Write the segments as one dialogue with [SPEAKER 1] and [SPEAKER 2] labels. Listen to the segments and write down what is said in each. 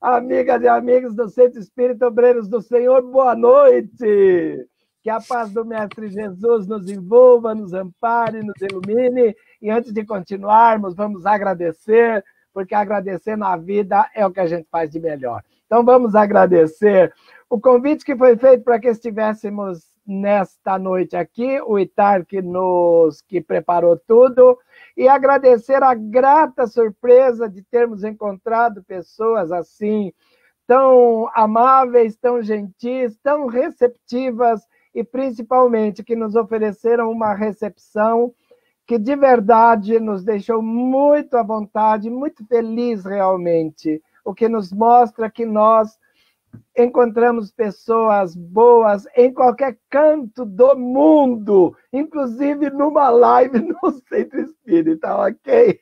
[SPEAKER 1] Amigas e amigos do Centro Espírita Obreiros do Senhor, boa noite! Que a paz do Mestre Jesus nos envolva, nos ampare, nos ilumine. E antes de continuarmos, vamos agradecer, porque agradecer na vida é o que a gente faz de melhor. Então vamos agradecer o convite que foi feito para que estivéssemos nesta noite aqui, o Itar que preparou tudo, e agradecer a grata surpresa de termos encontrado pessoas assim, tão amáveis, tão gentis, tão receptivas, e principalmente que nos ofereceram uma recepção que de verdade nos deixou muito à vontade, muito feliz realmente, o que nos mostra que nós encontramos pessoas boas em qualquer canto do mundo, inclusive numa live no Centro Espírita, ok?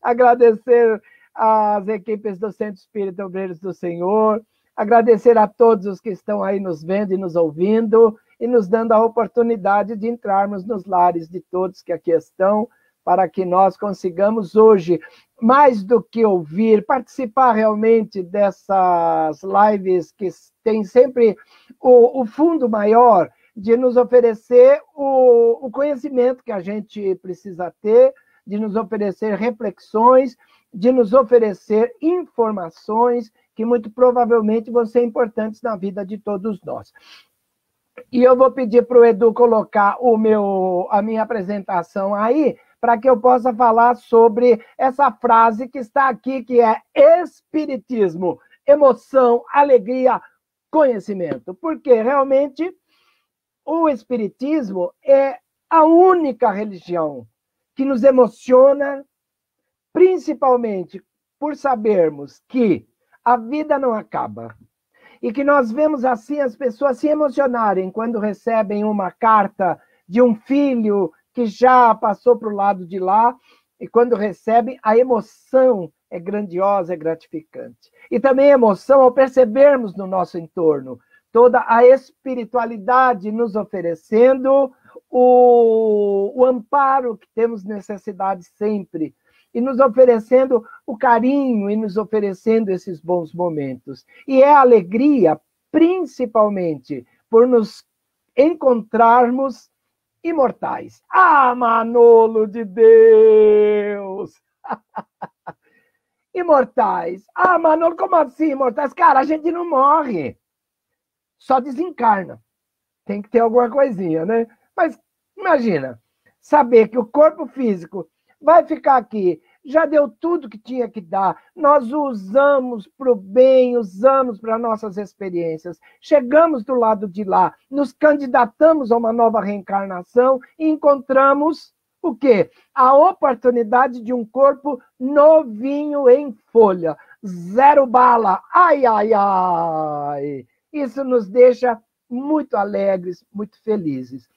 [SPEAKER 1] Agradecer às equipes do Centro Espírita Obreiros do Senhor, agradecer a todos os que estão aí nos vendo e nos ouvindo, e nos dando a oportunidade de entrarmos nos lares de todos que aqui estão, para que nós consigamos hoje, mais do que ouvir, participar realmente dessas lives que tem sempre o fundo maior de nos oferecer o conhecimento que a gente precisa ter, de nos oferecer reflexões, de nos oferecer informações que muito provavelmente vão ser importantes na vida de todos nós. E eu vou pedir para o Edu colocar a minha apresentação aí, para que eu possa falar sobre essa frase que está aqui, que é espiritismo, emoção, alegria, conhecimento. Porque realmente o espiritismo é a única religião que nos emociona, principalmente por sabermos que a vida não acaba. E que nós vemos assim as pessoas se emocionarem quando recebem uma carta de um filho que já passou para o lado de lá, e quando recebem, a emoção é grandiosa, é gratificante. E também a emoção ao percebermos no nosso entorno toda a espiritualidade nos oferecendo o amparo que temos necessidade sempre, e nos oferecendo o carinho, e nos oferecendo esses bons momentos. E é a alegria, principalmente, por nos encontrarmos imortais. Ah, Manolo de Deus! Imortais. Ah, Manolo, como assim imortais? Cara, a gente não morre. Só desencarna. Tem que ter alguma coisinha, né? Mas imagina, saber que o corpo físico vai ficar aqui, já deu tudo que tinha que dar, nós usamos para o bem, usamos para nossas experiências, chegamos do lado de lá, nos candidatamos a uma nova reencarnação e encontramos o quê? A oportunidade de um corpo novinho em folha, zero bala, ai, ai, ai. Isso nos deixa muito alegres, muito felizes.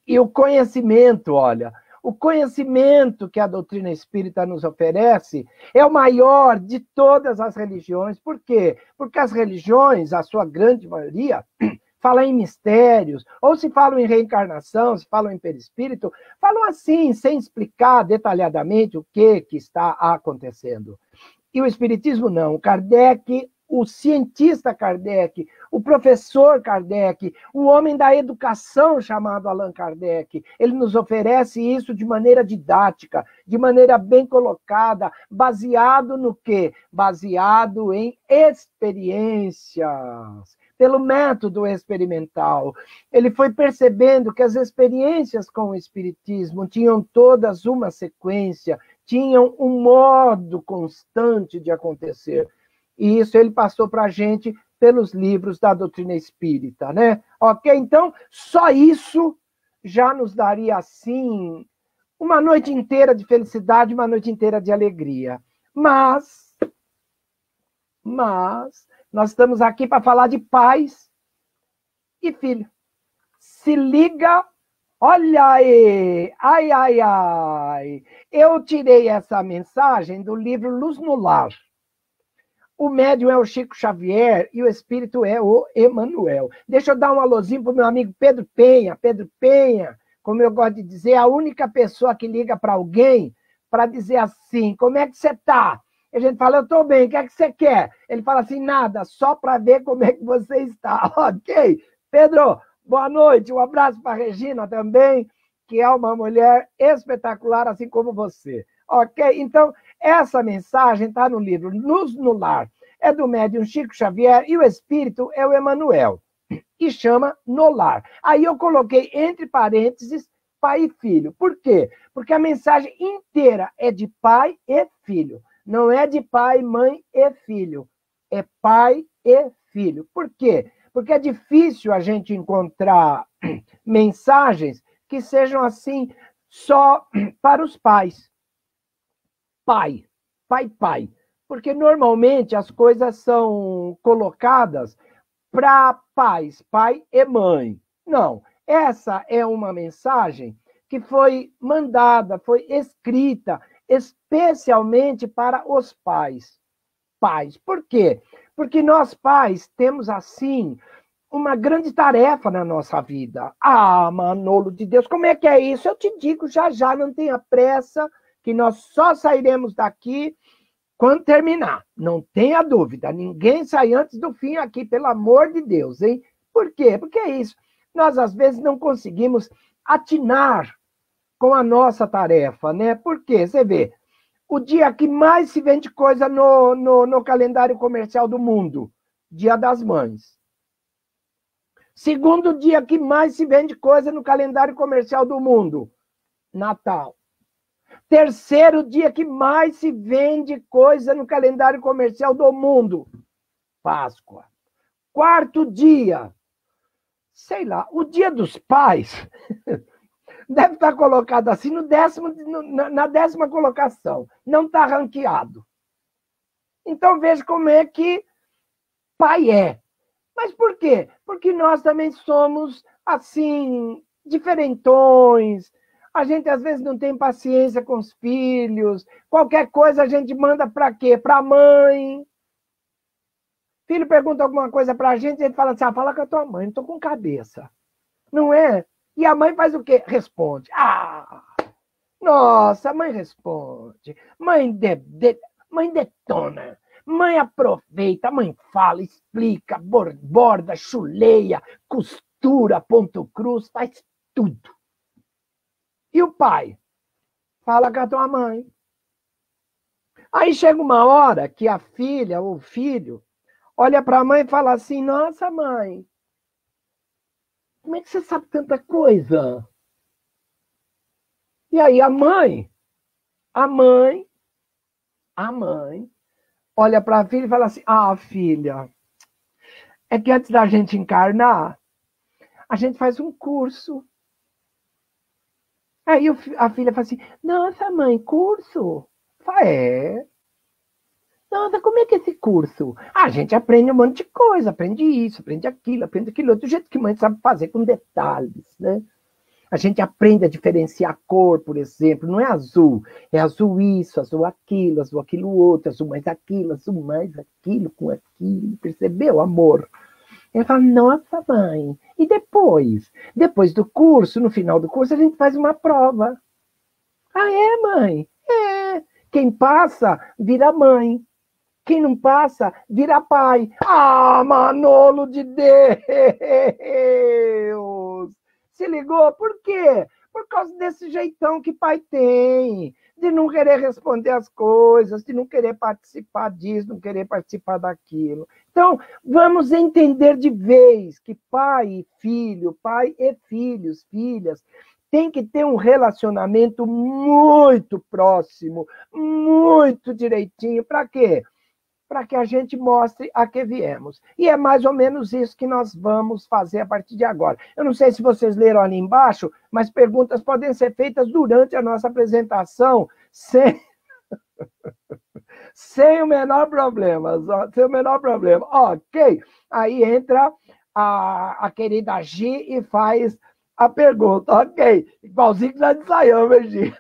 [SPEAKER 1] E o conhecimento, olha, o conhecimento que a doutrina espírita nos oferece é o maior de todas as religiões. Por quê? Porque as religiões, a sua grande maioria, falam em mistérios, ou se falam em reencarnação, se falam em perispírito, falam assim, sem explicar detalhadamente o que está acontecendo. E o espiritismo não. Kardec, o cientista Kardec, o professor Kardec, o homem da educação chamado Allan Kardec, ele nos oferece isso de maneira didática, de maneira bem colocada, baseado no quê? Baseado em experiências, pelo método experimental. Ele foi percebendo que as experiências com o espiritismo tinham todas uma sequência, tinham um modo constante de acontecer. E isso ele passou para a gente pelos livros da doutrina espírita, né? Ok? Então, só isso já nos daria, assim, uma noite inteira de felicidade, uma noite inteira de alegria. Mas nós estamos aqui para falar de pais e filho. Se liga, olha aí, ai, ai, ai. Eu tirei essa mensagem do livro Luz no Lar. O médium é o Chico Xavier e o espírito é o Emmanuel. Deixa eu dar um alôzinho para o meu amigo Pedro Penha. Pedro Penha, como eu gosto de dizer, é a única pessoa que liga para alguém para dizer assim, como é que você está? A gente fala, eu estou bem, o que é que você quer? Ele fala assim, nada, só para ver como é que você está. Ok. Pedro, boa noite. Um abraço para a Regina também, que é uma mulher espetacular, assim como você. Ok? Então, essa mensagem está no livro Luz no Lar. É do médium Chico Xavier e o espírito é o Emanuel. E chama No Lar. Aí eu coloquei entre parênteses pai e filho. Por quê? Porque a mensagem inteira é de pai e filho. Não é de pai, mãe e filho. É pai e filho. Por quê? Porque é difícil a gente encontrar mensagens que sejam assim só para os pais. Pai, pai, pai. Porque normalmente as coisas são colocadas para pais, pai e mãe. Não, essa é uma mensagem que foi mandada, foi escrita especialmente para os pais. Pais. Por quê? Porque nós pais temos assim uma grande tarefa na nossa vida. Ah, Manolo de Deus, como é que é isso? Eu te digo já já, não tenha pressa, que nós só sairemos daqui quando terminar. Não tenha dúvida, ninguém sai antes do fim aqui, pelo amor de Deus, hein? Por quê? Porque é isso. Nós, às vezes, não conseguimos atinar com a nossa tarefa, né? Por quê? Você vê, o dia que mais se vende coisa no calendário comercial do mundo, Dia das Mães. Segundo dia que mais se vende coisa no calendário comercial do mundo, Natal. Terceiro dia que mais se vende coisa no calendário comercial do mundo, Páscoa. Quarto dia, sei lá, o Dia dos Pais deve estar colocado assim na 10ª colocação. Não está ranqueado. Então veja como é que pai é. Mas por quê? Porque nós também somos, assim, diferentões. A gente, às vezes, não tem paciência com os filhos. Qualquer coisa a gente manda para quê? Para a mãe. Filho pergunta alguma coisa para a gente fala assim, fala com a tua mãe, não estou com cabeça. Não é? E a mãe faz o quê? Responde. Nossa, a mãe responde. Mãe detona. Mãe aproveita, mãe fala, explica, borda, chuleia, costura, ponto cruz, faz tudo. E o pai? Fala com a tua mãe. Aí chega uma hora que a filha ou o filho olha para a mãe e fala assim, nossa, mãe, como é que você sabe tanta coisa? E aí a mãe olha para a filha e fala assim, filha, é que antes da gente encarnar, a gente faz um curso. Aí a filha fala assim, nossa, mãe, curso? É. Nossa, como é que é esse curso? A gente aprende um monte de coisa, aprende isso, aprende aquilo outro, do jeito que mãe sabe fazer, com detalhes, né? A gente aprende a diferenciar a cor, por exemplo, não é azul isso, azul aquilo outro, azul mais aquilo, com aquilo, percebeu, amor? Ela fala, nossa, mãe, e depois? Depois do curso, no final do curso, a gente faz uma prova. É, mãe? É. Quem passa, vira mãe. Quem não passa, vira pai. Manolo de Deus! Se ligou? Por quê? Por causa desse jeitão que pai tem, de não querer responder as coisas, de não querer participar disso, não querer participar daquilo. Então, vamos entender de vez que pai e filhos, filhas, tem que ter um relacionamento muito próximo, muito direitinho. Para quê? Para que a gente mostre a que viemos. E é mais ou menos isso que nós vamos fazer a partir de agora. Eu não sei se vocês leram ali embaixo, mas perguntas podem ser feitas durante a nossa apresentação, sem o menor problema. Sem o menor problema. Ok. Aí entra a querida Gi e faz a pergunta. Ok. Igualzinho que nós ensaiamos, Gi.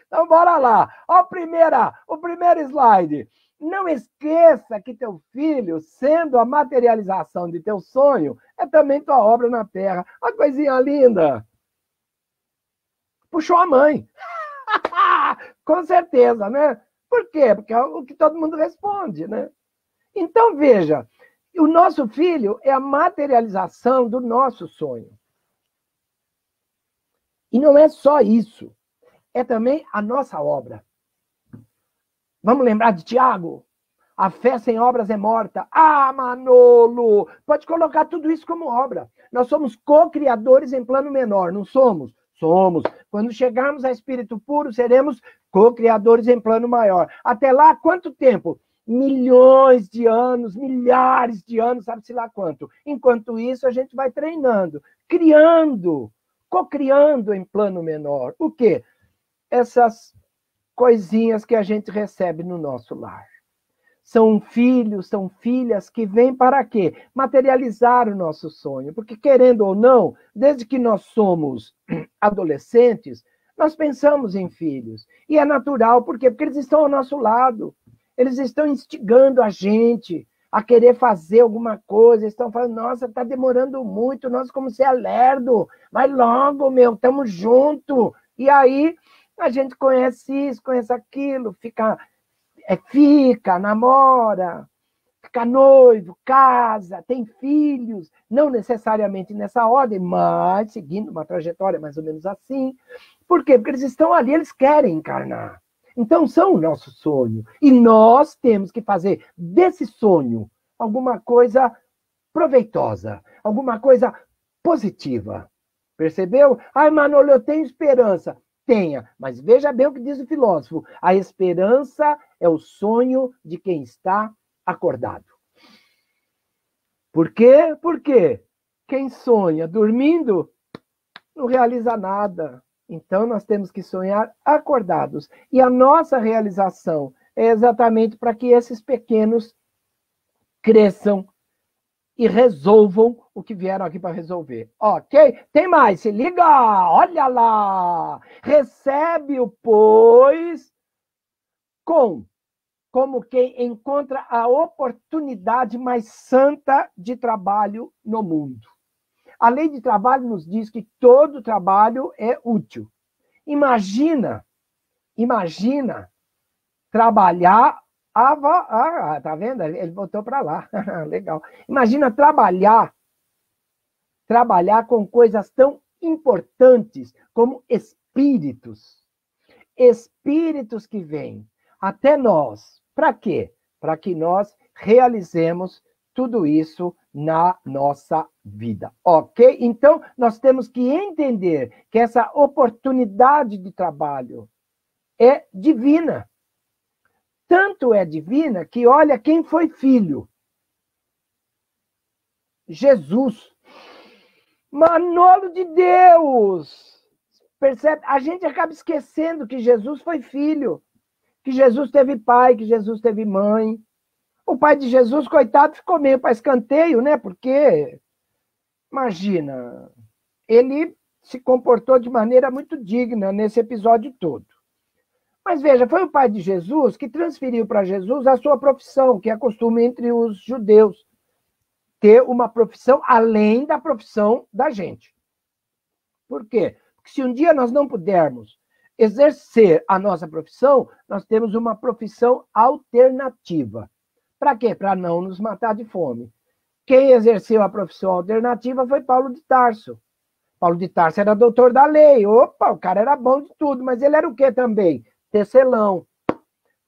[SPEAKER 1] Então, bora lá. O primeiro slide. Não esqueça que teu filho, sendo a materialização de teu sonho, é também tua obra na Terra. Uma coisinha linda. Puxou a mãe. Com certeza, né? Por quê? Porque é o que todo mundo responde, né? Então, veja, o nosso filho é a materialização do nosso sonho. E não é só isso, é também a nossa obra. Vamos lembrar de Tiago? A fé sem obras é morta. Ah, Manolo! Pode colocar tudo isso como obra. Nós somos co-criadores em plano menor, não somos? Somos. Quando chegarmos a espírito puro, seremos co-criadores em plano maior. Até lá, quanto tempo? Milhões de anos, milhares de anos, sabe-se lá quanto. Enquanto isso, a gente vai treinando, criando, co-criando em plano menor. O quê? Essas coisinhas que a gente recebe no nosso lar. São filhos, são filhas que vêm para quê? Materializar o nosso sonho. Porque, querendo ou não, desde que nós somos adolescentes, nós pensamos em filhos. E é natural, por quê? Porque eles estão ao nosso lado. Eles estão instigando a gente a querer fazer alguma coisa. Estão falando, nossa, está demorando muito, nós como ser lerdo. Vai logo, meu, estamos juntos. E aí, a gente conhece isso, conhece aquilo, fica, namora, fica noivo, casa, tem filhos, não necessariamente nessa ordem, mas seguindo uma trajetória mais ou menos assim. Por quê? Porque eles estão ali, eles querem encarnar. Então, são o nosso sonho. E nós temos que fazer desse sonho alguma coisa proveitosa, alguma coisa positiva. Percebeu? Ai, Manolo, eu tenho esperança. Tenha, mas veja bem o que diz o filósofo. A esperança é o sonho de quem está acordado. Por quê? Porque quem sonha dormindo não realiza nada. Então, nós temos que sonhar acordados. E a nossa realização é exatamente para que esses pequenos cresçam e resolvam o que vieram aqui para resolver. Ok? Tem mais, se liga! Olha lá! Recebe-o, pois, como quem encontra a oportunidade mais santa de trabalho no mundo. A lei de trabalho nos diz que todo trabalho é útil. Imagina trabalhar. Tá vendo? Ele voltou para lá. Legal. Imagina trabalhar com coisas tão importantes como espíritos. Espíritos que vêm até nós. Para quê? Para que nós realizemos tudo isso na nossa vida, ok? Então, nós temos que entender que essa oportunidade de trabalho é divina. Tanto é divina que olha quem foi filho. Jesus. Manolo de Deus! Percebe? A gente acaba esquecendo que Jesus foi filho, que Jesus teve pai, que Jesus teve mãe. O pai de Jesus, coitado, ficou meio para escanteio, né? Porque, imagina, ele se comportou de maneira muito digna nesse episódio todo. Mas veja, foi o pai de Jesus que transferiu para Jesus a sua profissão, que é costume entre os judeus, ter uma profissão além da profissão da gente. Por quê? Porque se um dia nós não pudermos exercer a nossa profissão, nós temos uma profissão alternativa. Para quê? Para não nos matar de fome. Quem exerceu a profissão alternativa foi Paulo de Tarso. Paulo de Tarso era doutor da lei. Opa, o cara era bom de tudo, mas ele era o quê também? Tecelão.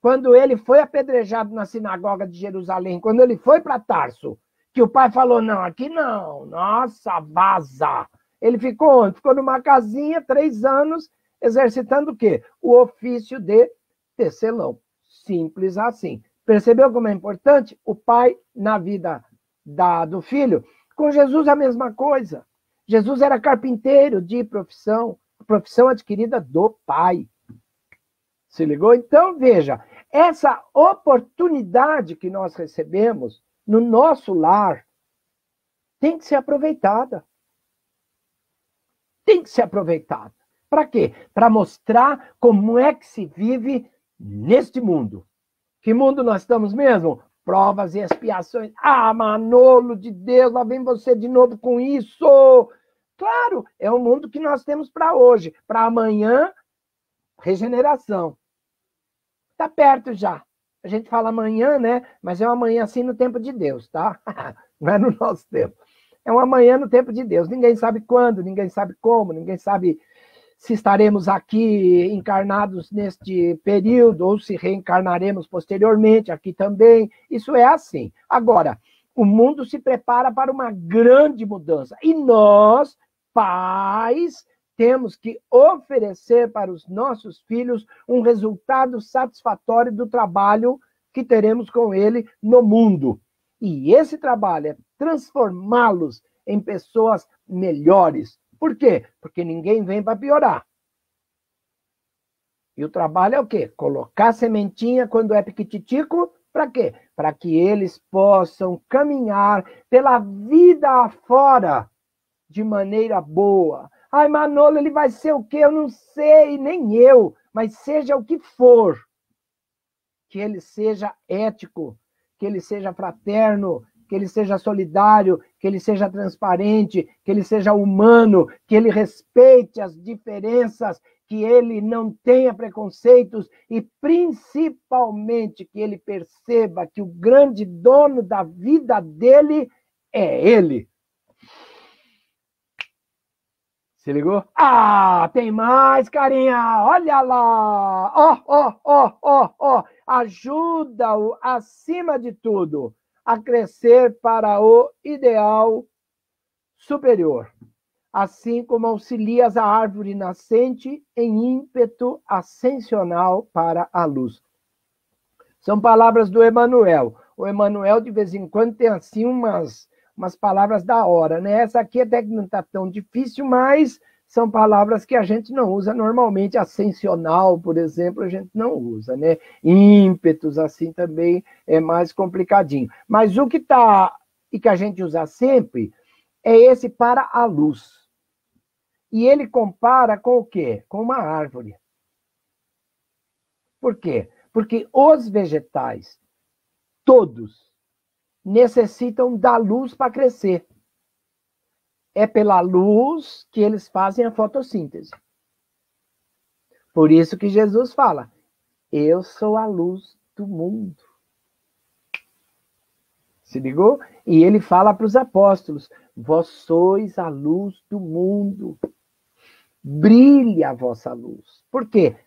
[SPEAKER 1] Quando ele foi apedrejado na sinagoga de Jerusalém, quando ele foi para Tarso, que o pai falou, não, aqui não, nossa, vaza. Ele ficou onde? Ficou numa casinha, 3 anos, exercitando o quê? O ofício de tecelão. Simples assim. Percebeu como é importante? O pai na vida do filho. Com Jesus a mesma coisa. Jesus era carpinteiro de profissão adquirida do pai. Se ligou? Então, veja, essa oportunidade que nós recebemos no nosso lar tem que ser aproveitada. Tem que ser aproveitada. Para quê? Para mostrar como é que se vive neste mundo. Que mundo nós estamos mesmo? Provas e expiações. Ah, Manolo de Deus, lá vem você de novo com isso. Claro, é o mundo que nós temos para hoje. Para amanhã, regeneração. Está perto já. A gente fala amanhã, né? Mas é uma manhã assim no tempo de Deus, tá? Não é no nosso tempo. É uma manhã no tempo de Deus. Ninguém sabe quando, ninguém sabe como, ninguém sabe se estaremos aqui encarnados neste período ou se reencarnaremos posteriormente aqui também. Isso é assim. Agora, o mundo se prepara para uma grande mudança. E nós, pais, temos que oferecer para os nossos filhos um resultado satisfatório do trabalho que teremos com ele no mundo. E esse trabalho é transformá-los em pessoas melhores. Por quê? Porque ninguém vem para piorar. E o trabalho é o quê? Colocar sementinha quando é piquititico, para quê? Para que eles possam caminhar pela vida afora de maneira boa. Ai, Manolo, ele vai ser o quê? Eu não sei, nem eu. Mas seja o que for, que ele seja ético, que ele seja fraterno, que ele seja solidário, que ele seja transparente, que ele seja humano, que ele respeite as diferenças, que ele não tenha preconceitos e, principalmente, que ele perceba que o grande dono da vida dele é ele. Se ligou? Ah, tem mais, carinha. Olha lá. Ó. Ajuda-o, acima de tudo, a crescer para o ideal superior, assim como auxilias a árvore nascente em ímpeto ascensional para a luz. São palavras do Emmanuel. O Emmanuel, de vez em quando, tem assim umas palavras da hora, né? Essa aqui até que não está tão difícil, mas são palavras que a gente não usa normalmente. Ascensional, por exemplo, a gente não usa, né? Ímpetos, assim, também é mais complicadinho. Mas o que está, e que a gente usa sempre, é esse para a luz. E ele compara com o quê? Com uma árvore. Por quê? Porque os vegetais, todos, necessitam da luz para crescer. É pela luz que eles fazem a fotossíntese. Por isso que Jesus fala, eu sou a luz do mundo. Se ligou? E ele fala para os apóstolos, vós sois a luz do mundo. Brilhe a vossa luz. Por quê?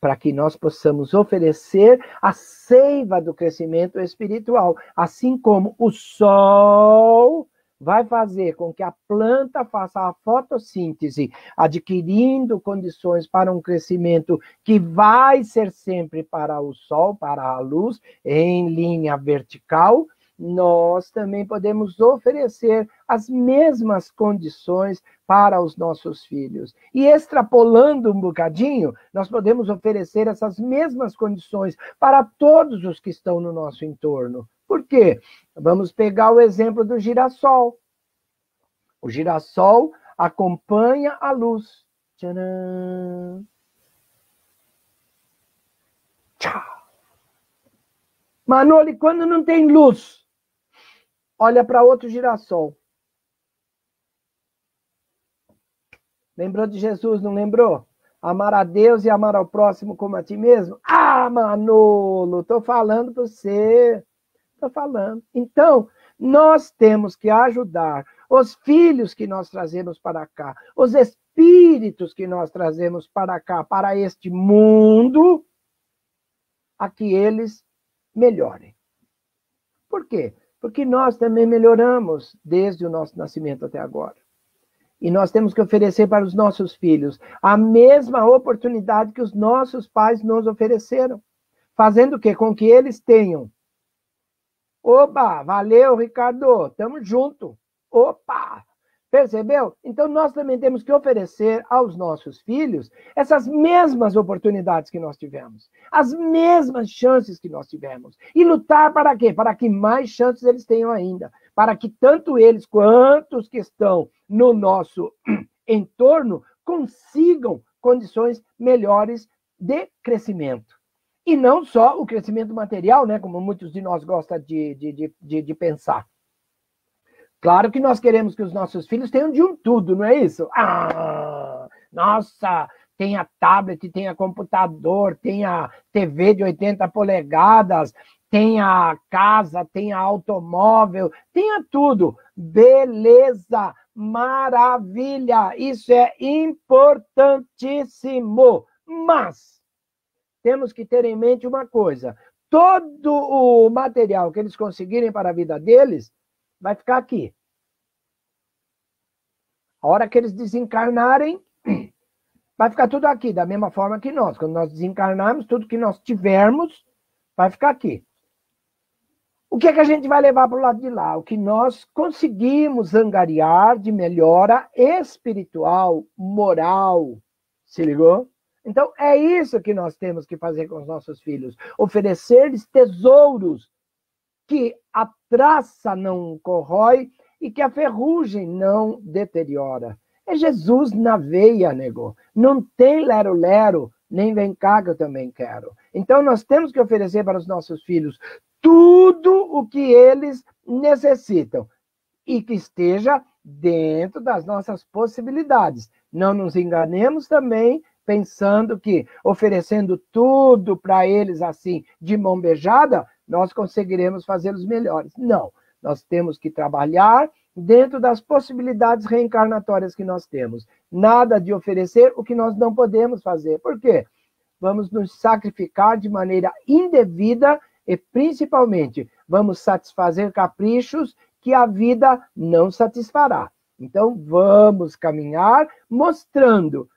[SPEAKER 1] Para que nós possamos oferecer a seiva do crescimento espiritual, assim como o sol vai fazer com que a planta faça a fotossíntese, adquirindo condições para um crescimento que vai ser sempre para o sol, para a luz, em linha vertical. Nós também podemos oferecer as mesmas condições para os nossos filhos. E extrapolando um bocadinho, nós podemos oferecer essas mesmas condições para todos os que estão no nosso entorno. Por quê? Vamos pegar o exemplo do girassol. O girassol acompanha a luz. Tcharam! Tchau! Manolo, e quando não tem luz? Olha para outro girassol. Lembrou de Jesus, não lembrou? Amar a Deus e amar ao próximo como a ti mesmo? Ah, Manolo, estou falando para você. Estou falando. Então, nós temos que ajudar os filhos que nós trazemos para cá, os espíritos que nós trazemos para cá, para este mundo, a que eles melhorem. Por quê? Porque nós também melhoramos desde o nosso nascimento até agora. E nós temos que oferecer para os nossos filhos a mesma oportunidade que os nossos pais nos ofereceram. Fazendo o quê? Com que eles tenham. Opa, valeu, Ricardo, tamo junto. Opa, percebeu? Então nós também temos que oferecer aos nossos filhos essas mesmas oportunidades que nós tivemos, as mesmas chances que nós tivemos. E lutar para quê? Para que mais chances eles tenham ainda. Para que tanto eles quanto os que estão no nosso entorno consigam condições melhores de crescimento. E não só o crescimento material, né, como muitos de nós gostam de pensar. Claro que nós queremos que os nossos filhos tenham de um tudo, não é isso? Ah, nossa, tenha tablet, tenha computador, tenha TV de 80 polegadas, tenha casa, tenha automóvel, tenha tudo. Beleza, maravilha, isso é importantíssimo. Mas temos que ter em mente uma coisa: todo o material que eles conseguirem para a vida deles vai ficar aqui. A hora que eles desencarnarem, vai ficar tudo aqui, da mesma forma que nós. Quando nós desencarnarmos, tudo que nós tivermos vai ficar aqui. O que é que a gente vai levar para o lado de lá? O que nós conseguimos angariar de melhora espiritual, moral. Se ligou? Então, é isso que nós temos que fazer com os nossos filhos. Oferecer-lhes tesouros que a traça não corrói e que a ferrugem não deteriora. É Jesus na veia, nego. Não tem lero-lero, nem vem cá que eu também quero. Então, nós temos que oferecer para os nossos filhos tudo o que eles necessitam e que esteja dentro das nossas possibilidades. Não nos enganemos também pensando que oferecendo tudo para eles assim, de mão beijada, nós conseguiremos fazê-los melhores. Não, nós temos que trabalhar dentro das possibilidades reencarnatórias que nós temos. Nada de oferecer o que nós não podemos fazer. Por quê? Vamos nos sacrificar de maneira indevida e, principalmente, vamos satisfazer caprichos que a vida não satisfará. Então, vamos caminhar mostrando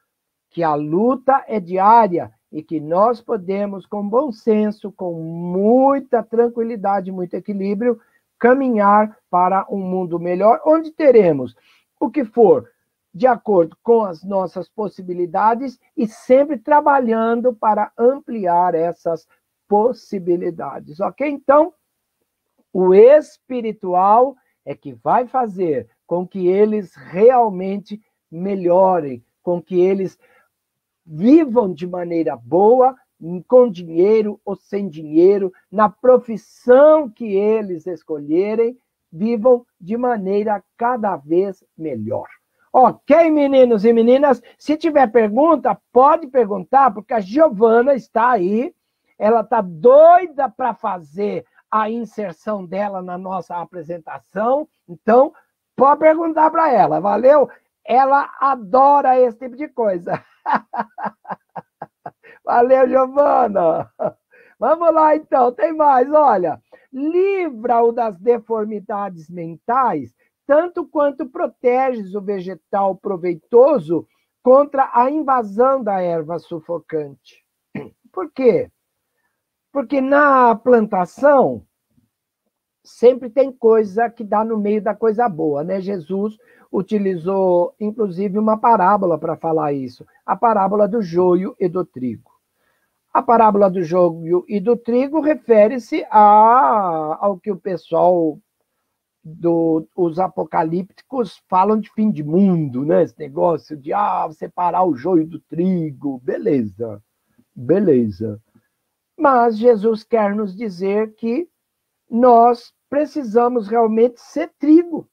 [SPEAKER 1] que a luta é diária e que nós podemos, com bom senso, com muita tranquilidade, muito equilíbrio, caminhar para um mundo melhor, onde teremos o que for de acordo com as nossas possibilidades e sempre trabalhando para ampliar essas possibilidades, ok? Então, o espiritual é que vai fazer com que eles realmente melhorem, com que eles vivam de maneira boa, com dinheiro ou sem dinheiro, na profissão que eles escolherem, vivam de maneira cada vez melhor. Ok, meninos e meninas? Se tiver pergunta, pode perguntar, porque a Giovana está aí, ela está doida para fazer a inserção dela na nossa apresentação, então pode perguntar para ela, valeu? Ela adora esse tipo de coisa. Valeu, Giovana. Vamos lá, então. Tem mais, olha. Livra-o das deformidades mentais, tanto quanto proteges o vegetal proveitoso contra a invasão da erva sufocante. Por quê? Porque na plantação sempre tem coisa que dá no meio da coisa boa, né? Jesus utilizou, inclusive, uma parábola para falar isso. A parábola do joio e do trigo. A parábola do joio e do trigo refere-se ao que o pessoal os apocalípticos falam de fim de mundo, né? Esse negócio de separar o joio do trigo. Beleza, beleza. Mas Jesus quer nos dizer que nós precisamos realmente ser trigo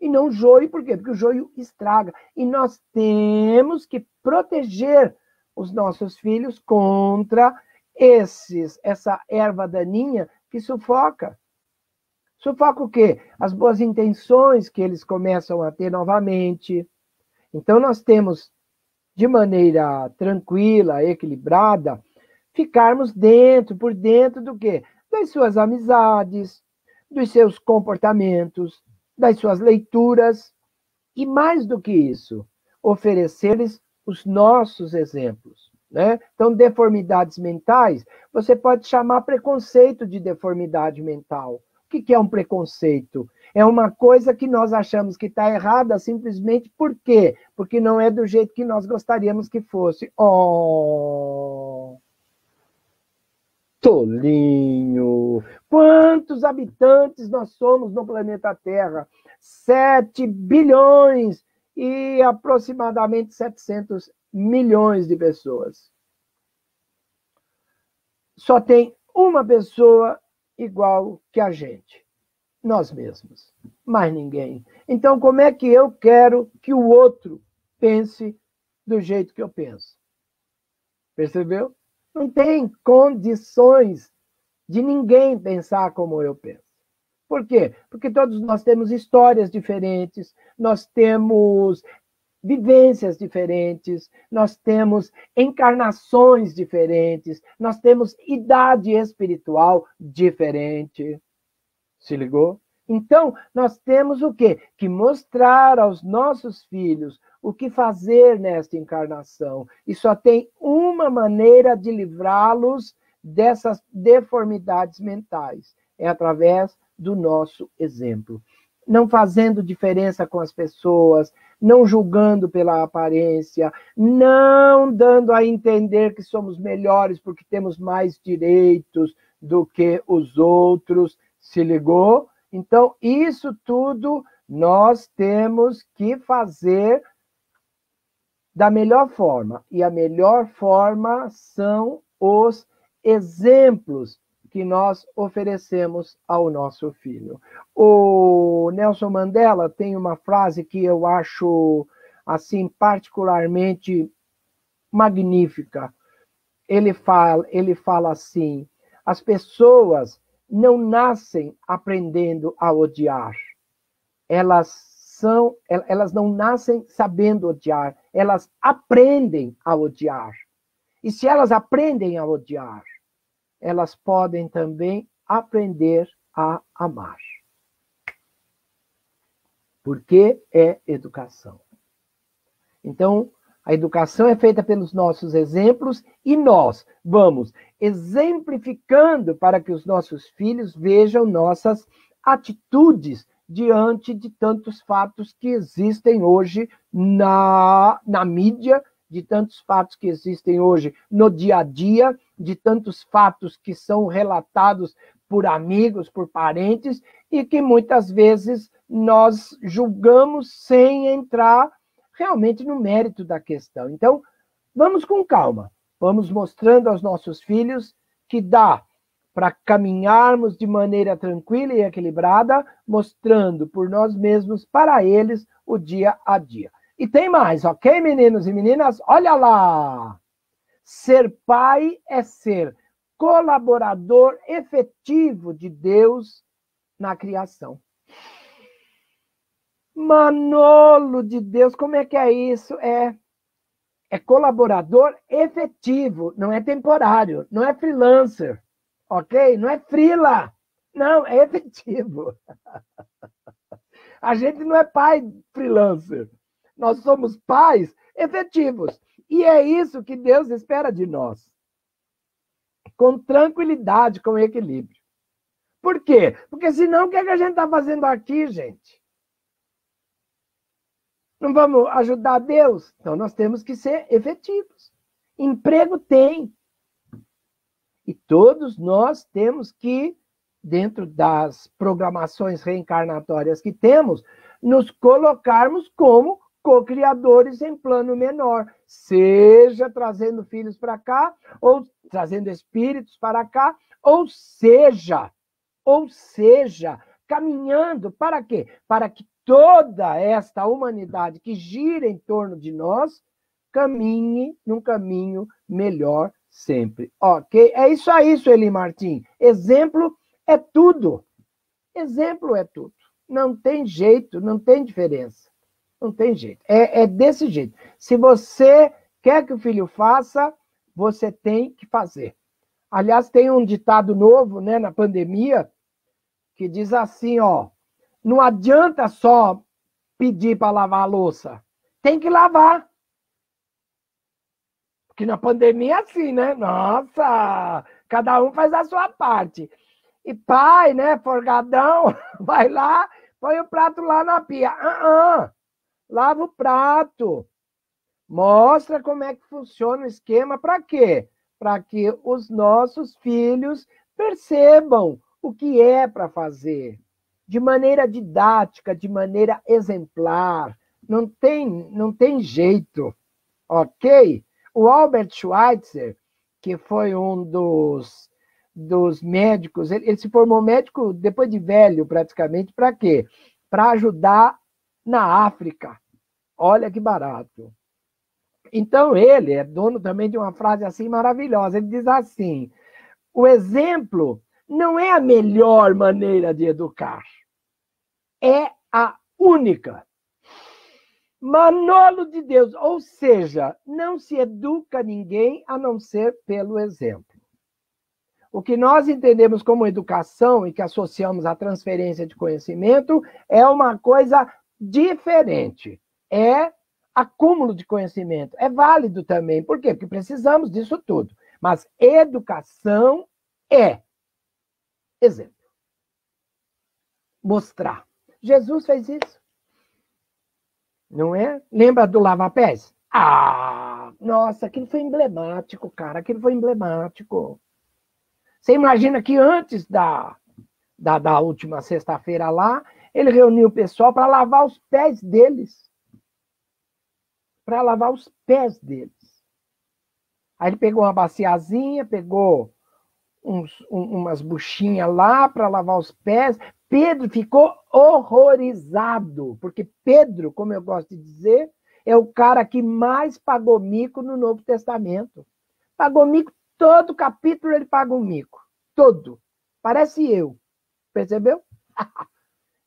[SPEAKER 1] e não joio. Por quê? Porque o joio estraga. E nós temos que proteger os nossos filhos contra essa erva daninha que sufoca. Sufoca o quê? As boas intenções que eles começam a ter novamente. Então, nós temos, de maneira tranquila, equilibrada, ficarmos por dentro do quê? Das suas amizades, dos seus comportamentos, das suas leituras, e mais do que isso, oferecer-lhes os nossos exemplos, né? Então, deformidades mentais, você pode chamar preconceito de deformidade mental. O que é um preconceito? É uma coisa que nós achamos que está errada simplesmente por quê? Porque não é do jeito que nós gostaríamos que fosse. Oh, tolinho! Quantos habitantes nós somos no planeta Terra? 7 bilhões e aproximadamente 700 milhões de pessoas. Só tem uma pessoa igual que a gente, nós mesmos, mais ninguém. Então, como é que eu quero que o outro pense do jeito que eu penso. Percebeu? Não tem condições de ninguém pensar como eu penso. Por quê? Porque todos nós temos histórias diferentes, nós temos vivências diferentes, nós temos encarnações diferentes, nós temos idade espiritual diferente. Se ligou? Então, nós temos o quê? Que mostrar aos nossos filhos o que fazer nesta encarnação. E só tem uma maneira de livrá-los dessas deformidades mentais. É através do nosso exemplo. Não fazendo diferença com as pessoas, não julgando pela aparência, não dando a entender que somos melhores porque temos mais direitos do que os outros. Se ligou? Então, isso tudo nós temos que fazer da melhor forma. E a melhor forma são os exemplos que nós oferecemos ao nosso filho. O Nelson Mandela tem uma frase que eu acho, assim, particularmente magnífica. Ele fala assim: as pessoas não nascem aprendendo a odiar. Elas não nascem sabendo odiar, elas aprendem a odiar. E se elas aprendem a odiar, elas podem também aprender a amar. Porque é educação. Então, a educação é feita pelos nossos exemplos e nós vamos exemplificando para que os nossos filhos vejam nossas atitudes diante de tantos fatos que existem hoje na mídia, de tantos fatos que existem hoje no dia a dia, de tantos fatos que são relatados por amigos, por parentes, e que muitas vezes nós julgamos sem entrar realmente no mérito da questão. Então, vamos com calma, vamos mostrando aos nossos filhos que dá para caminharmos de maneira tranquila e equilibrada, mostrando por nós mesmos para eles o dia a dia. E tem mais, ok, meninos e meninas? Olha lá! Ser pai é ser colaborador efetivo de Deus na criação. Manolo de Deus, como é que é isso? É colaborador efetivo, não é temporário, não é freelancer, ok? Não é freela, não, é efetivo. A gente não é pai freelancer, nós somos pais efetivos. E é isso que Deus espera de nós. Com tranquilidade, com equilíbrio. Por quê? Porque senão o que a gente está fazendo aqui, gente? Não vamos ajudar Deus? Então nós temos que ser efetivos. Emprego tem. E todos nós temos que, dentro das programações reencarnatórias que temos, nos colocarmos como co-criadores em plano menor. Seja trazendo filhos para cá, ou trazendo espíritos para cá, ou seja, caminhando para quê? Para que toda esta humanidade que gira em torno de nós caminhe num caminho melhor sempre. Ok? É isso aí, Sueli Martins. Exemplo é tudo. Exemplo é tudo. Não tem jeito, não tem diferença. Não tem jeito. É desse jeito. Se você quer que o filho faça, você tem que fazer. Aliás, tem um ditado novo, né, na pandemia, que diz assim, ó, não adianta só pedir para lavar a louça, tem que lavar. Porque na pandemia é assim, né? Nossa, cada um faz a sua parte. E pai, né, forgadão, vai lá, põe o prato lá na pia. Lava o prato. Mostra como é que funciona o esquema. Para quê? Para que os nossos filhos percebam o que é para fazer. De maneira didática, de maneira exemplar. Não tem jeito. Ok? O Albert Schweitzer, que foi um dos médicos, ele se formou médico depois de velho, praticamente. Para quê? Para ajudar na África. Olha que barato. Então, ele é dono também de uma frase assim maravilhosa. Ele diz assim: o exemplo não é a melhor maneira de educar, é a única. Manolo de Deus, ou seja, não se educa ninguém a não ser pelo exemplo. O que nós entendemos como educação e que associamos à transferência de conhecimento é uma coisa diferente. É acúmulo de conhecimento. É válido também. Por quê? Porque precisamos disso tudo. Mas educação é exemplo. Mostrar. Jesus fez isso. Não é? Lembra do lava-pés? Ah, nossa, aquilo foi emblemático, cara. Aquilo foi emblemático. Você imagina que antes da última sexta-feira lá, ele reuniu o pessoal para lavar os pés deles. Para lavar os pés deles. Aí ele pegou uma baciazinha, pegou umas buchinhas lá para lavar os pés. Pedro ficou horrorizado, porque Pedro, como eu gosto de dizer, é o cara que mais pagou mico no Novo Testamento. Pagou mico, todo capítulo ele paga um mico. Todo. Parece eu. Percebeu?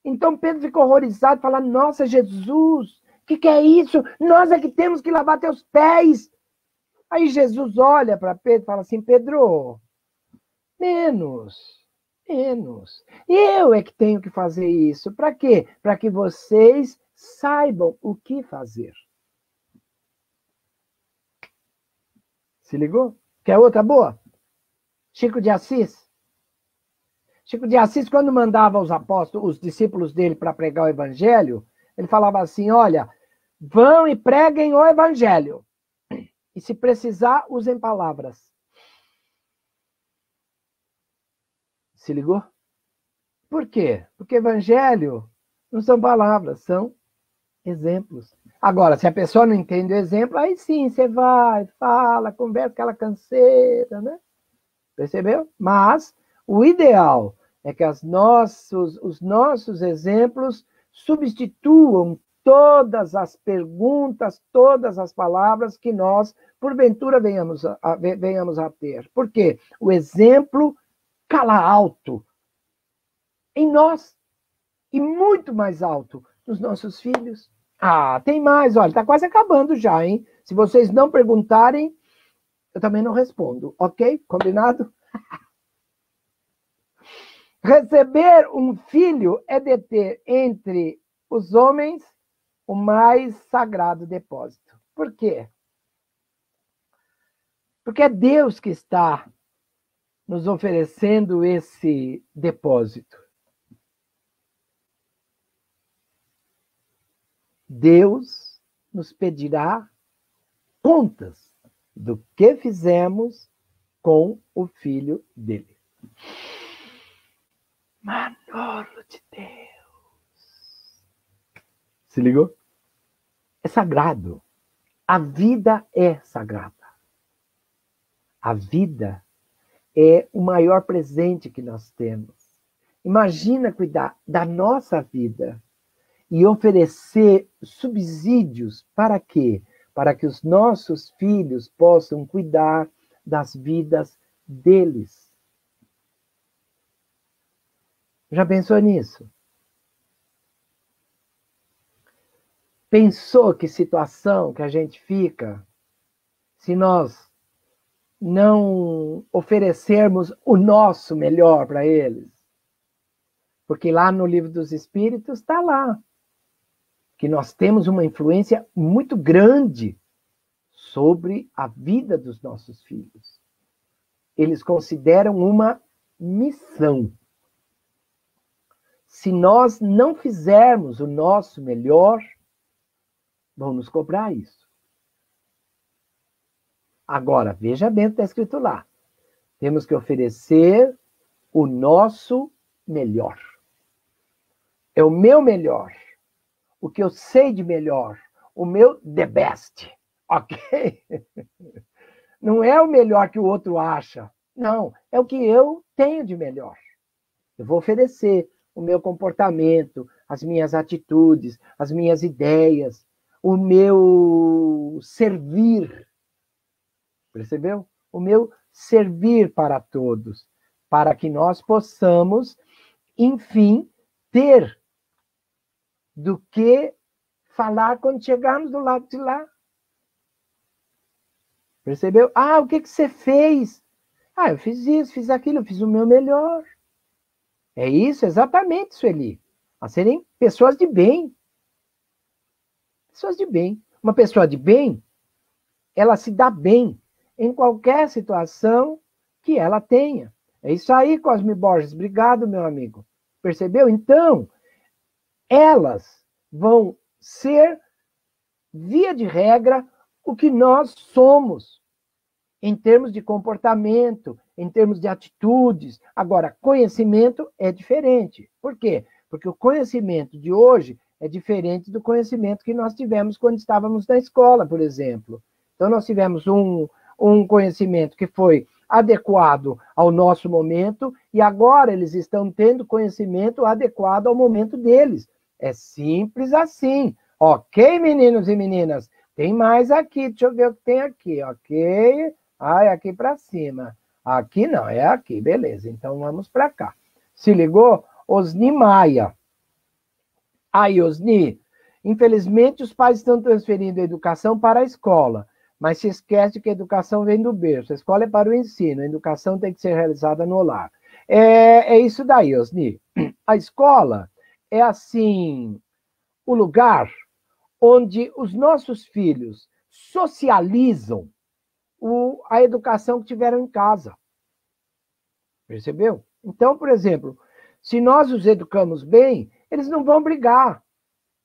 [SPEAKER 1] Então Pedro ficou horrorizado, falando: nossa, Jesus, o que é isso? Nós é que temos que lavar teus pés. Aí Jesus olha para Pedro e fala assim: Pedro, menos. Eu é que tenho que fazer isso. Para quê? Para que vocês saibam o que fazer. Se ligou? Quer outra boa? Chico de Assis. Chico de Assis, quando mandava os apóstolos, os discípulos dele para pregar o evangelho, ele falava assim: olha, vão e preguem o evangelho. E se precisar, usem palavras. Se ligou? Por quê? Porque evangelho não são palavras, são exemplos. Agora, se a pessoa não entende o exemplo, aí sim, você vai, fala, conversa aquela canseira, né? Percebeu? Mas o ideal é que os nossos exemplos substituam todas as perguntas, todas as palavras que nós, porventura, venhamos a ter. Por quê? O exemplo cala alto em nós e muito mais alto nos nossos filhos. Ah, tem mais, olha, está quase acabando já, hein? Se vocês não perguntarem, eu também não respondo, ok? Combinado? Receber um filho é deter entre os homens o mais sagrado depósito. Por quê? Porque é Deus que está nos oferecendo esse depósito. Deus nos pedirá contas do que fizemos com o filho dele. Manolo de Deus. Se ligou? É sagrado. A vida é sagrada. A vida é o maior presente que nós temos. Imagina cuidar da nossa vida e oferecer subsídios para quê? Para que os nossos filhos possam cuidar das vidas deles. Já pensou nisso? Pensou que situação que a gente fica se nós não oferecermos o nosso melhor para eles? Porque lá no Livro dos Espíritos está lá que nós temos uma influência muito grande sobre a vida dos nossos filhos. Eles consideram uma missão. Se nós não fizermos o nosso melhor, vão nos cobrar isso. Agora, veja bem o que está escrito lá. Temos que oferecer o nosso melhor. É o meu melhor. O que eu sei de melhor. O meu the best. Ok? Não é o melhor que o outro acha. Não, é o que eu tenho de melhor. Eu vou oferecer o meu comportamento, as minhas atitudes, as minhas ideias, o meu servir, percebeu? O meu servir para todos, para que nós possamos, enfim, ter do que falar quando chegarmos do lado de lá. Percebeu? Ah, o que você fez? Ah, eu fiz isso, fiz aquilo, eu fiz o meu melhor. É isso, exatamente, Sueli. A serem pessoas de bem. Pessoas de bem. Uma pessoa de bem, ela se dá bem em qualquer situação que ela tenha. É isso aí, Cosme Borges. Obrigado, meu amigo. Percebeu? Então, elas vão ser, via de regra, o que nós somos, em termos de comportamento, em termos de atitudes. Agora, conhecimento é diferente. Por quê? Porque o conhecimento de hoje é diferente do conhecimento que nós tivemos quando estávamos na escola, por exemplo. Então, nós tivemos um conhecimento que foi adequado ao nosso momento, e agora eles estão tendo conhecimento adequado ao momento deles. É simples assim. Ok, meninos e meninas? Tem mais aqui, deixa eu ver o que tem aqui, ok? Ah, é aqui para cima. Aqui não, é aqui, beleza. Então vamos para cá. Se ligou? Osni Maia. Aí, Osni, infelizmente os pais estão transferindo a educação para a escola, mas se esquece que a educação vem do berço. A escola é para o ensino, a educação tem que ser realizada no lar. É isso daí, Osni. A escola é, assim, o lugar onde os nossos filhos socializam a educação que tiveram em casa. Percebeu? Então, por exemplo, se nós os educamos bem, eles não vão brigar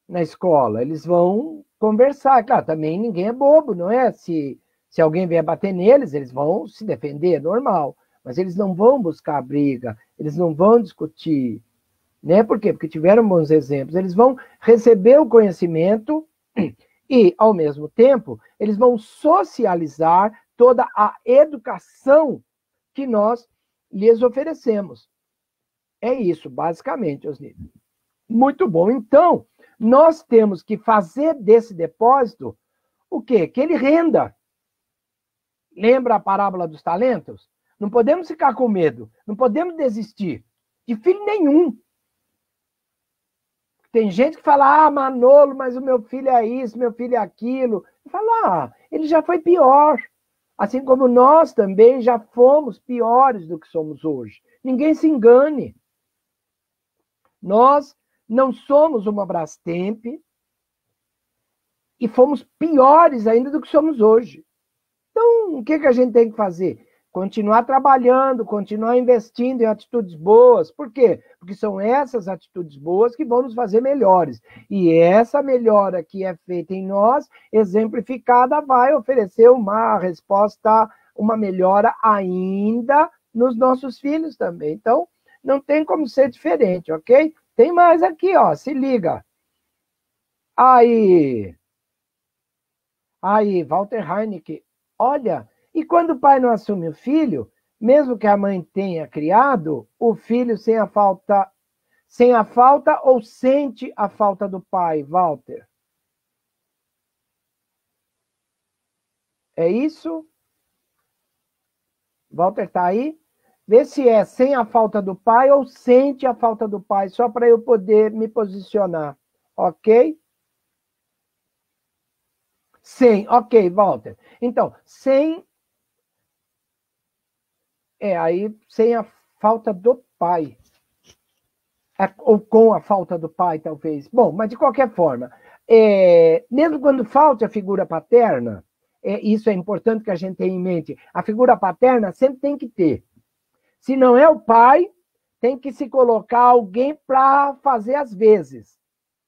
[SPEAKER 1] na escola, eles vão conversar. Claro, também ninguém é bobo, não é? Se alguém vier bater neles, eles vão se defender, é normal. Mas eles não vão buscar briga, eles não vão discutir. Né? Por quê? Porque tiveram bons exemplos. Eles vão receber o conhecimento e, ao mesmo tempo, eles vão socializar toda a educação que nós lhes oferecemos. É isso, basicamente, Osni. Muito bom. Então, nós temos que fazer desse depósito o quê? Que ele renda. Lembra a parábola dos talentos? Não podemos ficar com medo, não podemos desistir de filho nenhum. Tem gente que fala, ah, Manolo, mas o meu filho é isso, meu filho é aquilo. Fala, ah, ele já foi pior. Assim como nós também já fomos piores do que somos hoje. Ninguém se engane. Nós não somos uma Brastemp e fomos piores ainda do que somos hoje. Então, o que a gente tem que fazer? Continuar trabalhando, continuar investindo em atitudes boas. Por quê? Porque são essas atitudes boas que vão nos fazer melhores. E essa melhora que é feita em nós, exemplificada, vai oferecer uma resposta, uma melhora ainda nos nossos filhos também. Então, não tem como ser diferente, ok? Tem mais aqui, ó, se liga. Aí, Walter Heineken, olha, e quando o pai não assume o filho, mesmo que a mãe tenha criado, o filho sem a falta ou sente a falta do pai, Walter? É isso? Walter está aí? Vê se é sem a falta do pai ou sente a falta do pai, só para eu poder me posicionar, ok? Sem, ok, Walter. Então, sem sem a falta do pai. Ou com a falta do pai, talvez. Bom, mas de qualquer forma, mesmo quando falta a figura paterna, isso é importante que a gente tenha em mente, a figura paterna sempre tem que ter. Se não é o pai, tem que se colocar alguém para fazer as vezes,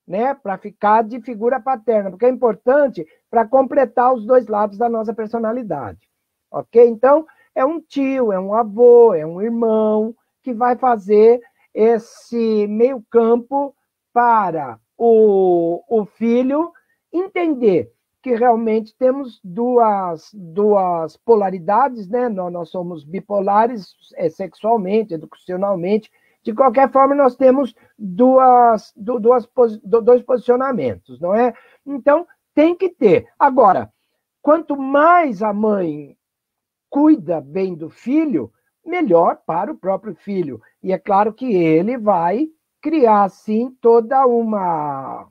[SPEAKER 1] né? Para ficar de figura paterna, porque é importante para completar os dois lados da nossa personalidade. Ok? Então, é um tio, é um avô, é um irmão que vai fazer esse meio campo para o filho entender que realmente temos duas polaridades, né? Nós somos bipolares sexualmente, educacionalmente. De qualquer forma, nós temos dois posicionamentos, não é? Então, tem que ter. Agora, quanto mais a mãe cuida bem do filho, melhor para o próprio filho. E é claro que ele vai criar, assim, toda uma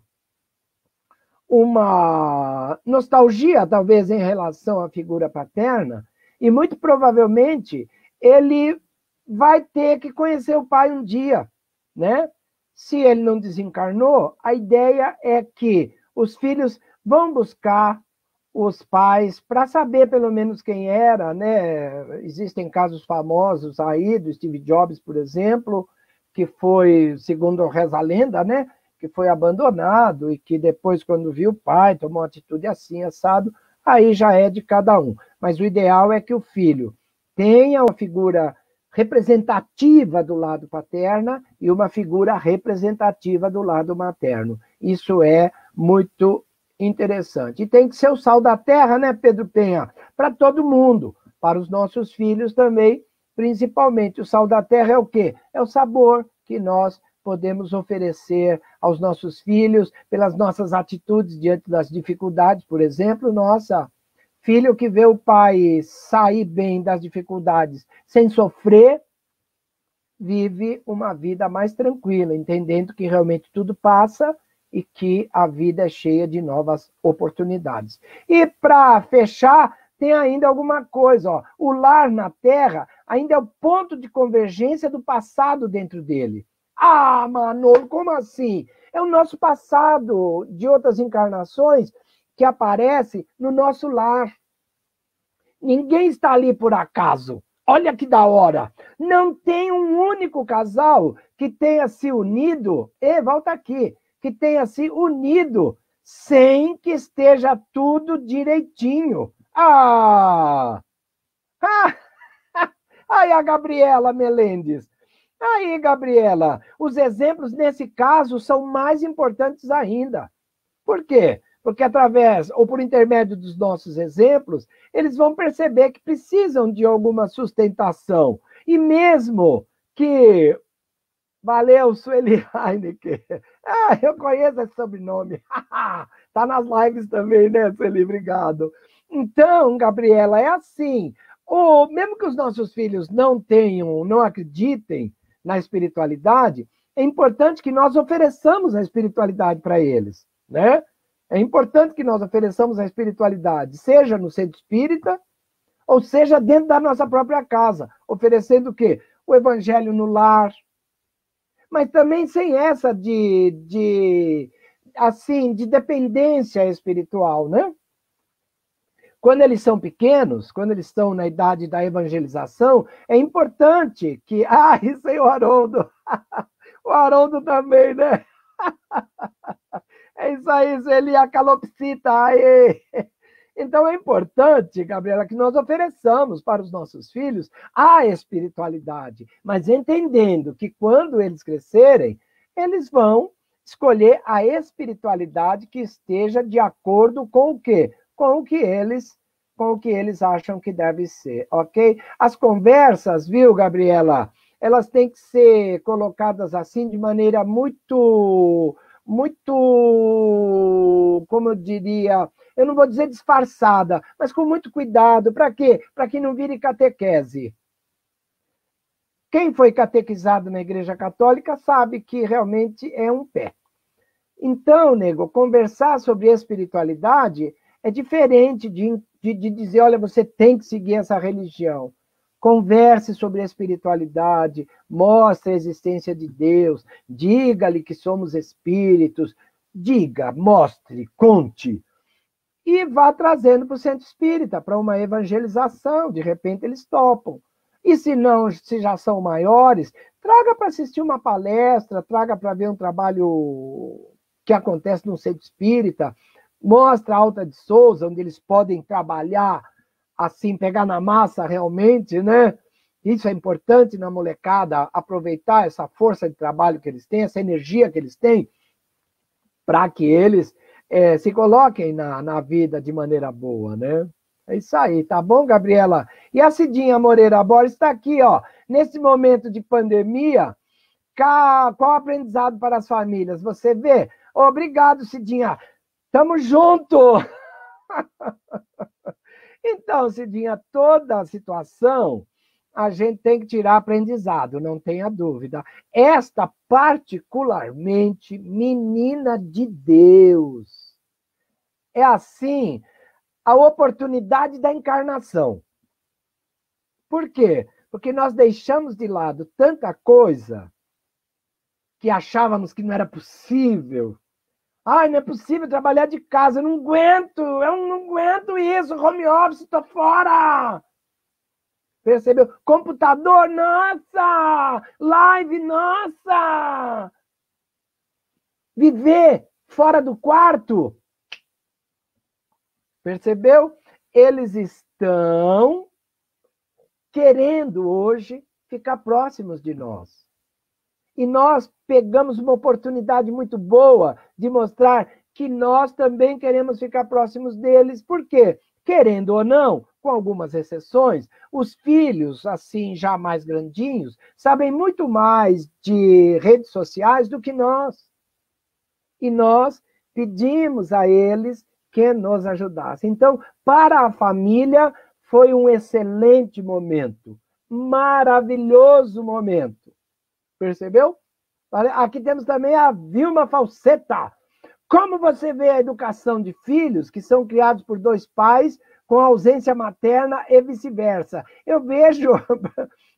[SPEAKER 1] nostalgia, talvez, em relação à figura paterna, e muito provavelmente ele vai ter que conhecer o pai um dia, né? Se ele não desencarnou, a ideia é que os filhos vão buscar os pais para saber pelo menos quem era, né? Existem casos famosos aí do Steve Jobs, por exemplo, que foi, segundo reza a lenda, né? Que foi abandonado e que depois, quando viu o pai, tomou uma atitude assim, assado, aí já é de cada um. Mas o ideal é que o filho tenha uma figura representativa do lado paterno e uma figura representativa do lado materno. Isso é muito interessante. E tem que ser o sal da terra, né, Pedro Penha? Para todo mundo, para os nossos filhos também, principalmente. O sal da terra é o quê? É o sabor que nós podemos oferecer aos nossos filhos pelas nossas atitudes diante das dificuldades, por exemplo. Nossa, filho que vê o pai sair bem das dificuldades sem sofrer, vive uma vida mais tranquila, entendendo que realmente tudo passa e que a vida é cheia de novas oportunidades. E para fechar, tem ainda alguma coisa, ó. O lar na Terra ainda é o ponto de convergência do passado dentro dele. Ah, Manolo, como assim? É o nosso passado de outras encarnações que aparece no nosso lar. Ninguém está ali por acaso. Olha que da hora. Não tem um único casal que tenha se unido, volta aqui, que tenha se unido sem que esteja tudo direitinho. Ah! Aí a Gabriela Melendes. Aí, Gabriela, os exemplos nesse caso são mais importantes ainda. Por quê? Porque através, ou por intermédio dos nossos exemplos, eles vão perceber que precisam de alguma sustentação. E mesmo que... Valeu, Sueli Heineken. Ah, eu conheço esse sobrenome. Tá nas lives também, né, Sueli? Obrigado. Então, Gabriela, é assim. Mesmo que os nossos filhos não tenham, não acreditem na espiritualidade, é importante que nós ofereçamos a espiritualidade para eles, né? É importante que nós ofereçamos a espiritualidade, seja no centro espírita, ou seja dentro da nossa própria casa, oferecendo o quê? O evangelho no lar, mas também sem essa de dependência espiritual, né? Quando eles são pequenos, quando eles estão na idade da evangelização, é importante que... Ah, isso aí, o Haroldo. O Haroldo também, né? É isso aí, ele a calopsita. Aí. Então é importante, Gabriela, que nós ofereçamos para os nossos filhos a espiritualidade, mas entendendo que quando eles crescerem, eles vão escolher a espiritualidade que esteja de acordo com o quê? Com o que eles acham que deve ser, ok? As conversas, viu, Gabriela? Elas têm que ser colocadas assim de maneira muito, como eu diria, eu não vou dizer disfarçada, mas com muito cuidado. Para quê? Para que não vire catequese. Quem foi catequizado na Igreja Católica sabe que realmente é um pé. Então, nego, conversar sobre espiritualidade é diferente de dizer, olha, você tem que seguir essa religião. Converse sobre a espiritualidade, mostre a existência de Deus, diga-lhe que somos espíritos, diga, mostre, conte. E vá trazendo para o centro espírita, para uma evangelização, de repente eles topam. E se não, se já são maiores, traga para assistir uma palestra, traga para ver um trabalho que acontece no centro espírita, mostra a Alta de Souza, onde eles podem trabalhar assim, pegar na massa realmente, né? Isso é importante na molecada, aproveitar essa força de trabalho que eles têm, essa energia que eles têm, para que eles se coloquem na vida de maneira boa, né? É isso aí, tá bom, Gabriela? E a Cidinha Moreira Borges está aqui, ó. Nesse momento de pandemia, qual o aprendizado para as famílias? Você vê? Obrigado, Cidinha. Tamo junto! Então, Cidinha, toda a situação a gente tem que tirar aprendizado, não tenha dúvida. Esta, particularmente, menina de Deus. É assim, a oportunidade da encarnação. Por quê? Porque nós deixamos de lado tanta coisa que achávamos que não era possível. Ai, não é possível trabalhar de casa, eu não aguento isso, home office, tô fora! Percebeu? Computador, nossa! Live, nossa! Viver fora do quarto. Percebeu? Eles estão querendo hoje ficar próximos de nós. E nós pegamos uma oportunidade muito boa de mostrar que nós também queremos ficar próximos deles. Por quê? Querendo ou não, com algumas exceções, os filhos, assim, já mais grandinhos, sabem muito mais de redes sociais do que nós. E nós pedimos a eles que nos ajudassem. Então, para a família, foi um excelente momento, maravilhoso momento. Percebeu? Aqui temos também a Vilma Falseta. Como você vê a educação de filhos que são criados por dois pais com ausência materna e vice-versa? Eu vejo,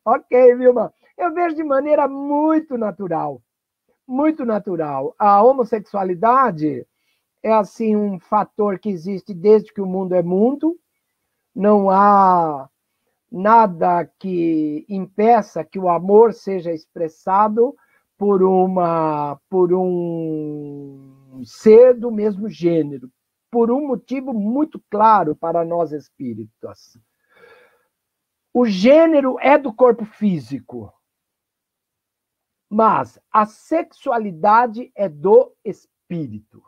[SPEAKER 1] ok, Vilma, eu vejo de maneira muito natural. Muito natural. A homossexualidade é, assim, um fator que existe desde que o mundo é mundo. Não há nada que impeça que o amor seja expressado por um ser do mesmo gênero, por um motivo muito claro para nós espíritas. O gênero é do corpo físico, mas a sexualidade é do espírito.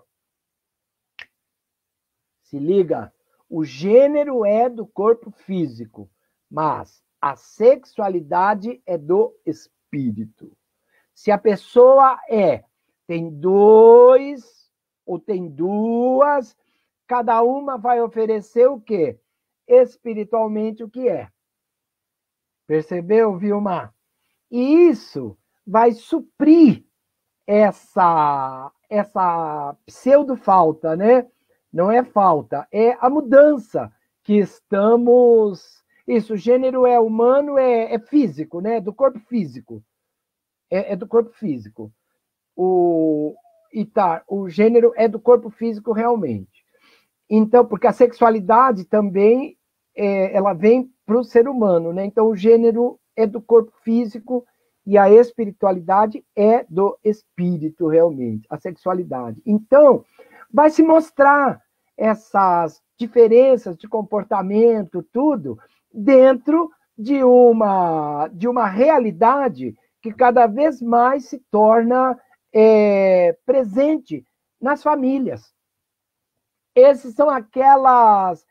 [SPEAKER 1] Se liga, o gênero é do corpo físico, mas a sexualidade é do espírito. Se a pessoa tem dois ou tem duas, cada uma vai oferecer o quê? Espiritualmente o que é. Percebeu, Vilma? E isso vai suprir essa pseudo-falta, né? Não é falta, é a mudança que estamos... Isso, o gênero é humano, é físico, né? Do corpo físico. É do corpo físico. O gênero é do corpo físico realmente. Então, porque a sexualidade também, ela vem para o ser humano, né? Então, o gênero é do corpo físico e a espiritualidade é do espírito, realmente, a sexualidade. Então, vai se mostrar essas diferenças de comportamento, tudo, dentro de uma realidade que cada vez mais se torna presente nas famílias. Esses são aquelas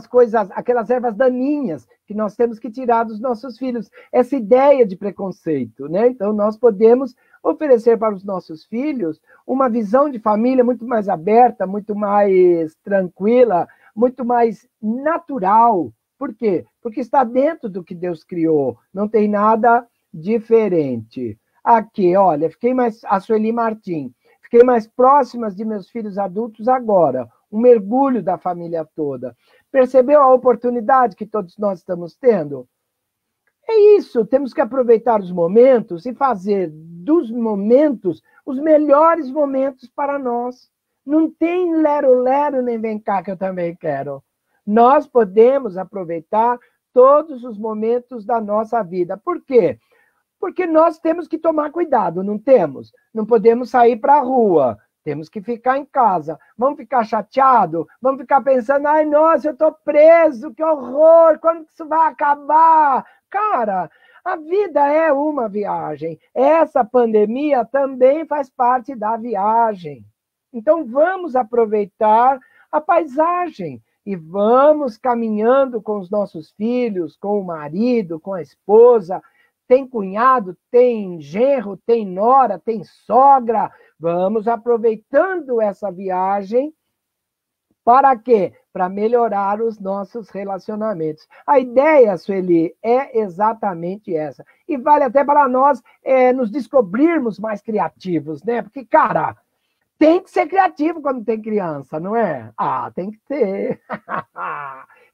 [SPEAKER 1] coisas, aquelas ervas daninhas que nós temos que tirar dos nossos filhos. Essa ideia de preconceito, né? Então, nós podemos oferecer para os nossos filhos uma visão de família muito mais aberta, muito mais tranquila, muito mais natural. Por quê? Porque está dentro do que Deus criou, não tem nada diferente. Aqui, olha, a Sueli Martim, fiquei mais próximas de meus filhos adultos agora, um mergulho da família toda. Percebeu a oportunidade que todos nós estamos tendo? É isso, temos que aproveitar os momentos e fazer dos momentos os melhores momentos para nós. Não tem lero-lero nem vem cá que eu também quero. Nós podemos aproveitar todos os momentos da nossa vida. Por quê? Porque nós temos que tomar cuidado, não temos? Não podemos sair para a rua, temos que ficar em casa. Vamos ficar chateados? Vamos ficar pensando, ai, nossa, eu estou preso, que horror, quando isso vai acabar? Cara, a vida é uma viagem. Essa pandemia também faz parte da viagem. Então, vamos aproveitar a paisagem e vamos caminhando com os nossos filhos, com o marido, com a esposa. Tem cunhado, tem genro, tem nora, tem sogra. Vamos aproveitando essa viagem. Para quê? Para melhorar os nossos relacionamentos. A ideia, Sueli, é exatamente essa. E vale até para nós nos descobrirmos mais criativos, né? Porque, cara, tem que ser criativo quando tem criança, não é? Ah, tem que ter.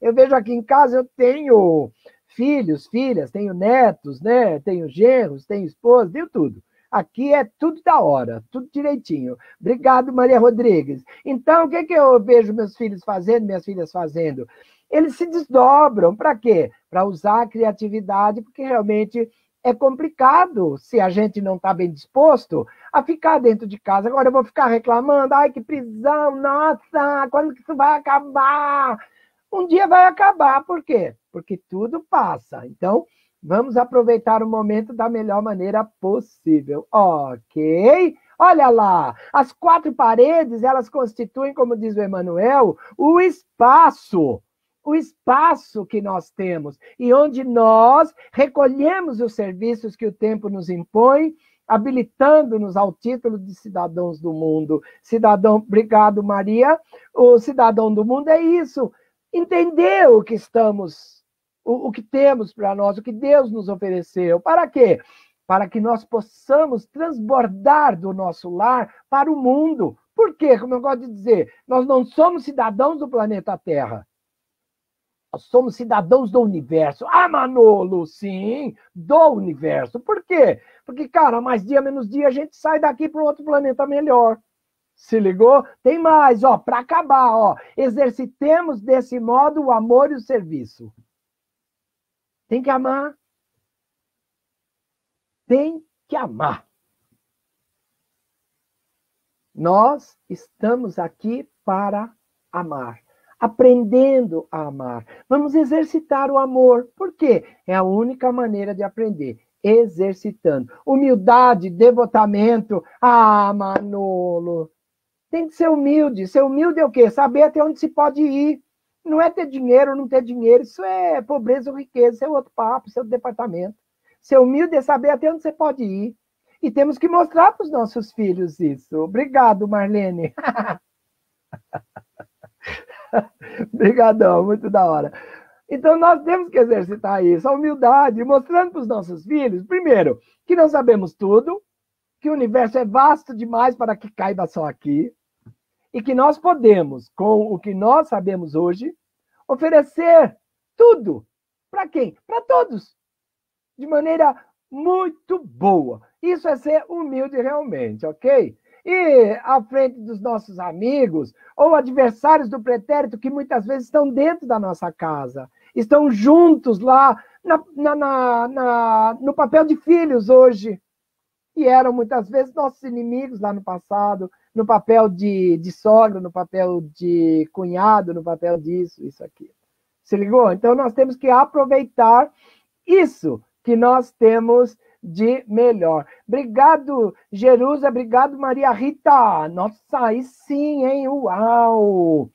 [SPEAKER 1] Eu vejo aqui em casa, eu tenho filhos, filhas, tenho netos, né? Tenho genros, tenho esposa, tenho tudo. Aqui é tudo da hora, tudo direitinho. Obrigado, Maria Rodrigues. Então, o que eu vejo meus filhos fazendo, minhas filhas fazendo? Eles se desdobram. Para quê? Para usar a criatividade, porque realmente é complicado se a gente não está bem disposto a ficar dentro de casa. Agora eu vou ficar reclamando, ai, que prisão, nossa, quando que isso vai acabar? Um dia vai acabar, por quê? Porque tudo passa. Então, vamos aproveitar o momento da melhor maneira possível. Ok? Olha lá, as 4 paredes, elas constituem, como diz o Emmanuel, o espaço que nós temos, e onde nós recolhemos os serviços que o tempo nos impõe, habilitando-nos ao título de cidadãos do mundo. Cidadão, obrigado, Maria. O cidadão do mundo é isso, entender o que estamos, o que temos para nós, o que Deus nos ofereceu. Para quê? Para que nós possamos transbordar do nosso lar para o mundo. Por quê? Como eu gosto de dizer, nós não somos cidadãos do planeta Terra. Nós somos cidadãos do universo. Ah, Manolo, sim, do universo. Por quê? Porque, cara, mais dia, menos dia, a gente sai daqui para um outro planeta melhor. Se ligou? Tem mais, ó, para acabar, ó. Exercitemos desse modo o amor e o serviço. Tem que amar. Tem que amar. Nós estamos aqui para amar. Aprendendo a amar. Vamos exercitar o amor. Por quê? É a única maneira de aprender. Exercitando. Humildade, devotamento. Ah, Manolo. Tem que ser humilde. Ser humilde é o quê? Saber até onde se pode ir. Não é ter dinheiro ou não ter dinheiro. Isso é pobreza ou riqueza. Isso é outro papo, isso é outro departamento. Ser humilde é saber até onde você pode ir. E temos que mostrar para os nossos filhos isso. Obrigado, Marlene. Obrigadão, muito da hora. Então, nós temos que exercitar isso, a humildade, mostrando para os nossos filhos, primeiro, que não sabemos tudo, que o universo é vasto demais para que caiba só aqui, e que nós podemos, com o que nós sabemos hoje, oferecer tudo. Para quem? Para todos. De maneira muito boa. Isso é ser humilde realmente, ok? E à frente dos nossos amigos ou adversários do pretérito que muitas vezes estão dentro da nossa casa, estão juntos lá no papel de filhos hoje, e eram muitas vezes nossos inimigos lá no passado, no papel de sogra, no papel de cunhado, no papel disso, isso aqui. Se ligou? Então nós temos que aproveitar isso que nós temos de melhor. Obrigado, Jerusa, obrigado, Maria Rita. Nossa, aí sim, hein? Uau!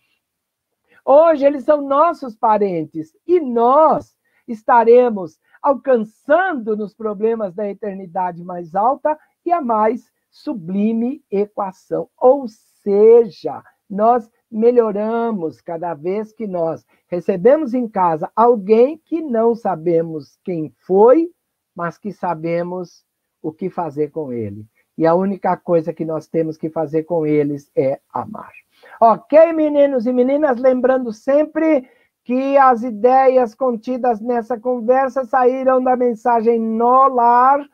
[SPEAKER 1] Hoje eles são nossos parentes e nós estaremos alcançando nos problemas da eternidade mais alta e a mais sublime equação. Ou seja, nós melhoramos cada vez que nós recebemos em casa alguém que não sabemos quem foi, mas que sabemos o que fazer com ele. E a única coisa que nós temos que fazer com eles é amar. Ok, meninos e meninas, lembrando sempre que as ideias contidas nessa conversa saíram da mensagem No Lar,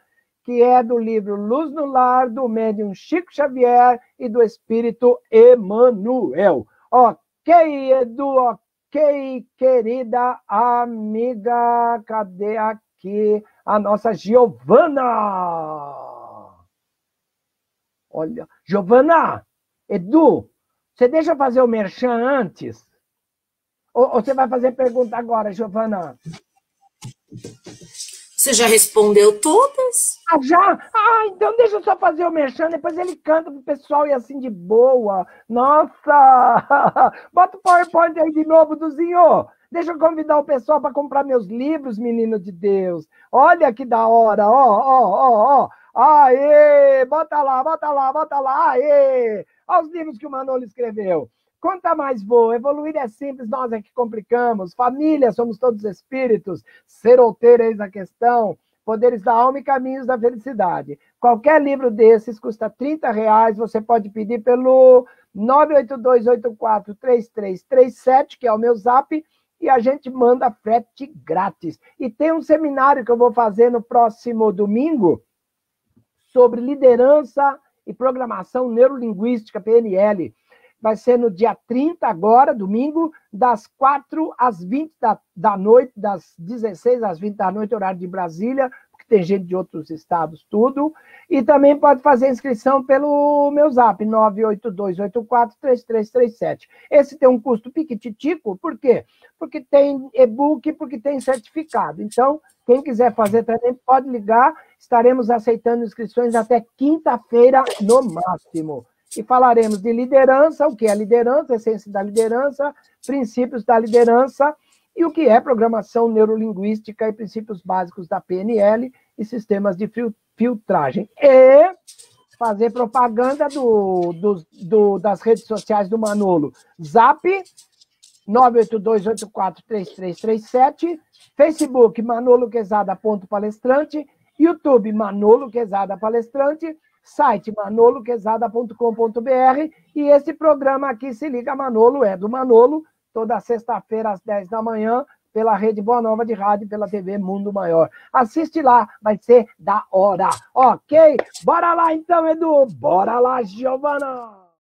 [SPEAKER 1] que é do livro Luz no Lar, do médium Chico Xavier e do Espírito Emmanuel. Ok, Edu, ok, querida amiga, cadê aqui a nossa Giovana? Olha, Giovana, Edu, você deixa eu fazer o merchan antes? Ou você vai fazer pergunta agora, Giovana?
[SPEAKER 2] Você já respondeu todas?
[SPEAKER 1] Ah, já? Ah, então deixa eu só fazer o merchan, depois ele canta pro pessoal e assim de boa. Nossa! Bota o PowerPoint aí de novo, Duzinho. Deixa eu convidar o pessoal para comprar meus livros, menino de Deus. Olha que da hora, ó. Aê! Bota lá, bota lá, bota lá. Aê! Olha os livros que o Manolo escreveu. Quanto mais vou, evoluir é simples, nós é que complicamos. Família, somos todos espíritos. Ser outeiro, eis a questão. Poderes da alma e caminhos da felicidade. Qualquer livro desses custa R$30. Você pode pedir pelo 982843337, que é o meu zap, e a gente manda frete grátis. E tem um seminário que eu vou fazer no próximo domingo sobre liderança e programação neurolinguística, PNL. Vai ser no dia 30 agora, domingo, das 4 às 20 da noite, das 16 às 20 da noite, horário de Brasília, porque tem gente de outros estados, tudo. E também pode fazer inscrição pelo meu zap, 982843337. Esse tem um custo piquititico, por quê? Porque tem e-book, porque tem certificado. Então, quem quiser fazer também pode ligar, estaremos aceitando inscrições até quinta-feira no máximo. E falaremos de liderança, o que é liderança, a essência da liderança, princípios da liderança e o que é programação neurolinguística e princípios básicos da PNL e sistemas de filtragem. E fazer propaganda das redes sociais do Manolo. Zap 982843337, Facebook manoloquezada.palestrante, YouTube Manolo Quezada Palestrante, site manoloquezada.com.br e esse programa aqui, Se Liga Manolo, é do Manolo, toda sexta-feira às 10 da manhã, pela Rede Boa Nova de Rádio, pela TV Mundo Maior. Assiste lá, vai ser da hora. Ok? Bora lá então, Edu. Bora lá, Giovana.